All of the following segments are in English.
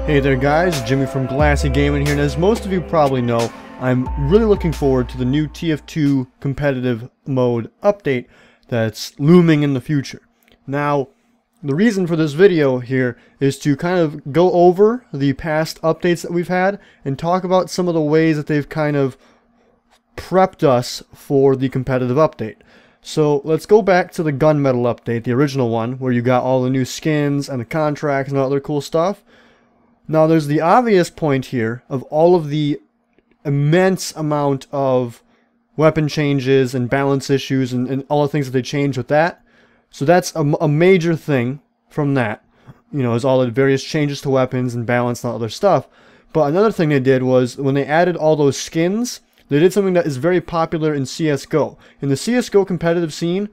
Hey there guys, Jimmy from Glassy Gaming here, and as most of you probably know, I'm really looking forward to the new TF2 competitive mode update that's looming in the future. Now, the reason for this video here is to kind of go over the past updates that we've had and talk about some of the ways that they've kind of prepped us for the competitive update. So let's go back to the gunmetal update, the original one, where you got all the new skins and the contracts and all other cool stuff. Now there's the obvious point here of all of the immense amount of weapon changes and balance issues and all the things that they changed with that. So that's a major thing from that. You know, is all the various changes to weapons and balance and all other stuff. But another thing they did was when they added all those skins, they did something that is very popular in CSGO. In the CSGO competitive scene,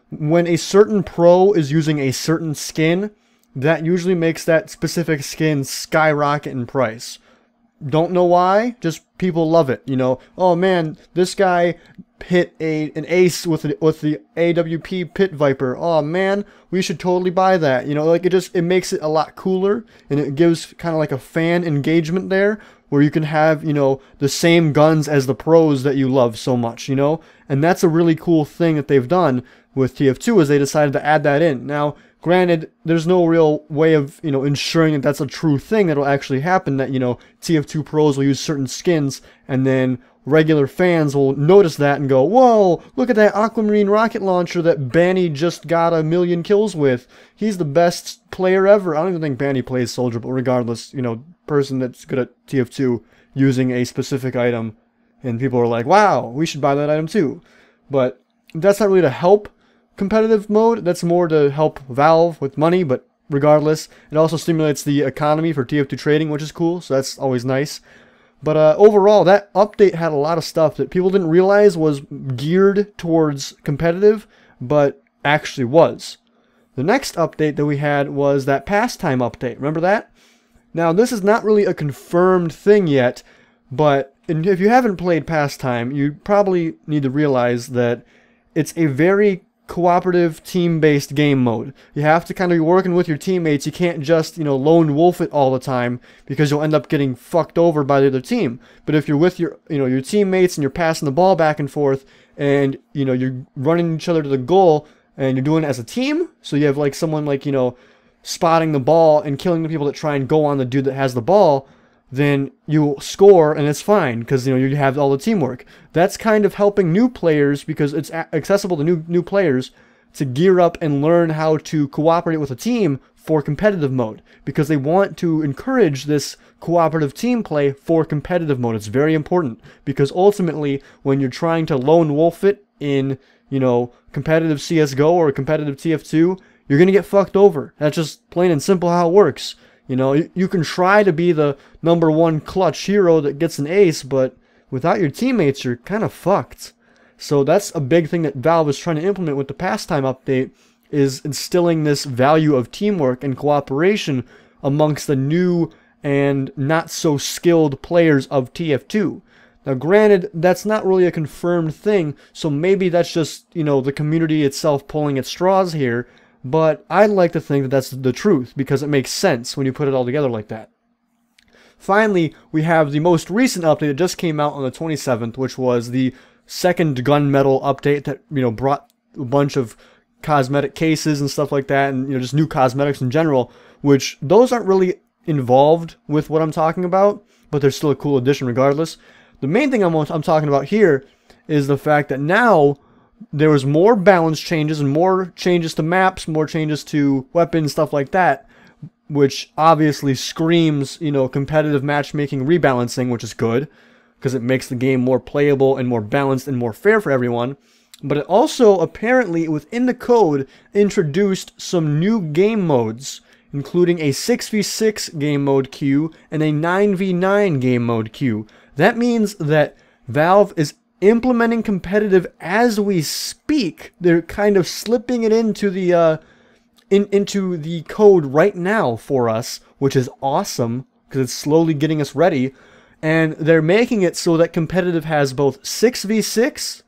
when a certain pro is using a certain skin, that usually makes that specific skin skyrocket in price. Don't know why, just people love it, you know. Oh man, this guy hit an ace with the AWP Pit Viper. Oh man, we should totally buy that. You know, like it makes it a lot cooler, and it gives kind of like a fan engagement there, where you can have, you know, the same guns as the pros that you love so much, you know. And that's a really cool thing that they've done with TF2, is they decided to add that in. Now, granted, there's no real way of, you know, ensuring that that's a true thing that'll actually happen, that, you know, TF2 pros will use certain skins and then regular fans will notice that and go, whoa, look at that aquamarine rocket launcher that Banny just got 1,000,000 kills with. He's the best player ever. I don't even think Banny plays Soldier, but regardless, you know, person that's good at TF2 using a specific item, and people are like, wow, we should buy that item too. But that's not really to help competitive mode, that's more to help Valve with money, but regardless, it also stimulates the economy for TF2 trading, which is cool, so that's always nice. But overall, that update had a lot of stuff that people didn't realize was geared towards competitive, but actually was. The next update that we had was that pastime update. Remember that? Now, this is not really a confirmed thing yet, but if you haven't played pastime, you probably need to realize that it's a very cooperative, team-based game mode. You have to kind of be working with your teammates. You can't just, you know, lone wolf it all the time, because you'll end up getting fucked over by the other team. But if you're with your, you know, your teammates and you're passing the ball back and forth, and, you know, you're running each other to the goal, and you're doing it as a team, so you have like someone like, you know, spotting the ball and killing the people that try and go on the dude that has the ball, then you score and it's fine, because, you know, you have all the teamwork. That's kind of helping new players, because it's accessible to new players to gear up and learn how to cooperate with a team for competitive mode, because they want to encourage this cooperative team play for competitive mode. It's very important, because ultimately when you're trying to lone wolf it in, you know, competitive CSGO or competitive TF2, you're gonna get fucked over. That's just plain and simple how it works. You know, you can try to be the #1 clutch hero that gets an ace, but without your teammates, you're kind of fucked. So that's a big thing that Valve is trying to implement with the pastime update, is instilling this value of teamwork and cooperation amongst the new and not so skilled players of TF2. Now, granted, that's not really a confirmed thing, so maybe that's just, you know, the community itself pulling at straws here. But I'd like to think that that's the truth, because it makes sense when you put it all together like that. Finally, we have the most recent update that just came out on the 27th, which was the second gunmetal update that, you know, brought a bunch of cosmetic cases and stuff like that, and, you know, just new cosmetics in general, which those aren't really involved with what I'm talking about, but they're still a cool addition regardless. The main thing I'm talking about here is the fact that now there was more balance changes and more changes to maps, more changes to weapons, stuff like that, which obviously screams, you know, competitive matchmaking rebalancing, which is good, because it makes the game more playable and more balanced and more fair for everyone. But it also, apparently, within the code, introduced some new game modes, including a 6v6 game mode queue and a 9v9 game mode queue. That means that Valve is implementing competitive as we speak. They're kind of slipping it into the into the code right now for us, which is awesome, because it's slowly getting us ready. And they're making it so that competitive has both 6v6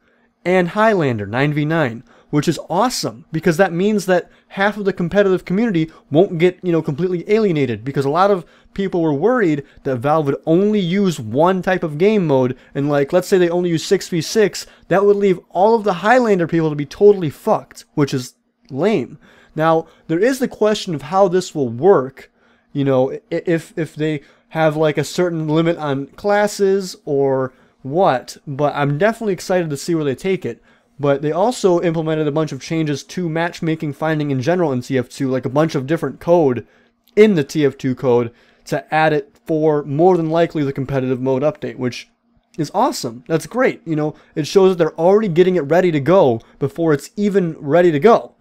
and Highlander 9v9, which is awesome, because that means that half of the competitive community won't get, completely alienated, because a lot of people were worried that Valve would only use one type of game mode, and like, let's say they only use 6v6, that would leave all of the Highlander people to be totally fucked, which is lame. Now, there is the question of how this will work, if they have like a certain limit on classes or what, but I'm definitely excited to see where they take it. But they also implemented a bunch of changes to matchmaking finding in general in TF2, like a bunch of different code in the TF2 code to add it for more than likely the competitive mode update, which is awesome. That's great. It shows that they're already getting it ready to go before it's even ready to go,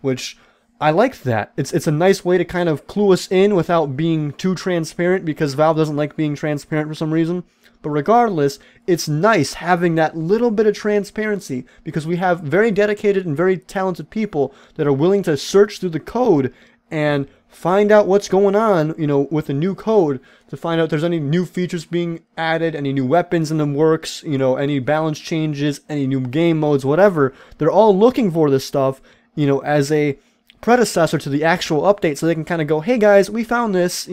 which I like that. It's a nice way to kind of clue us in without being too transparent, because Valve doesn't like being transparent for some reason. But regardless, it's nice having that little bit of transparency, because we have very dedicated and very talented people that are willing to search through the code and find out what's going on, with the new code, to find out if there's any new features being added, any new weapons in the works, any balance changes, any new game modes, whatever. They're all looking for this stuff, as a predecessor to the actual update, so they can kind of go, hey guys, we found this,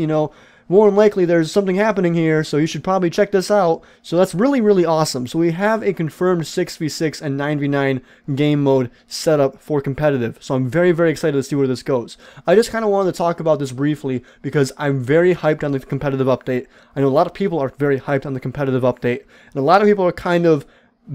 more than likely there's something happening here, so you should probably check this out. So that's really, really awesome. So we have a confirmed 6v6 and 9v9 game mode set up for competitive. So I'm very, very excited to see where this goes. I just kind of wanted to talk about this briefly because I'm very hyped on the competitive update. I know a lot of people are very hyped on the competitive update, and a lot of people are kind of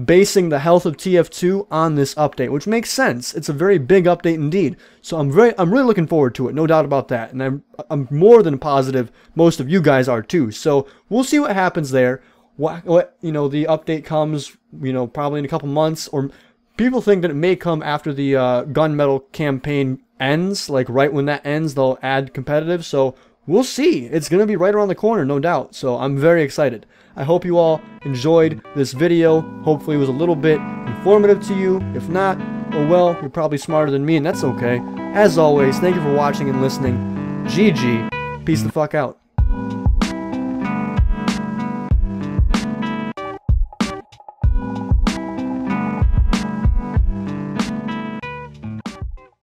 basing the health of TF2 on this update, which makes sense. It's a very big update indeed. So I'm really looking forward to it, no doubt about that. And I'm more than positive most of you guys are too. So we'll see what happens there. What the update comes, probably in a couple months, or people think that it may come after the gunmetal campaign ends, like right when that ends, they'll add competitive. So we'll see. It's going to be right around the corner, no doubt. So I'm very excited. I hope you all enjoyed this video. Hopefully it was a little bit informative to you. If not, oh well, you're probably smarter than me, and that's okay. As always, thank you for watching and listening. GG. Peace the fuck out.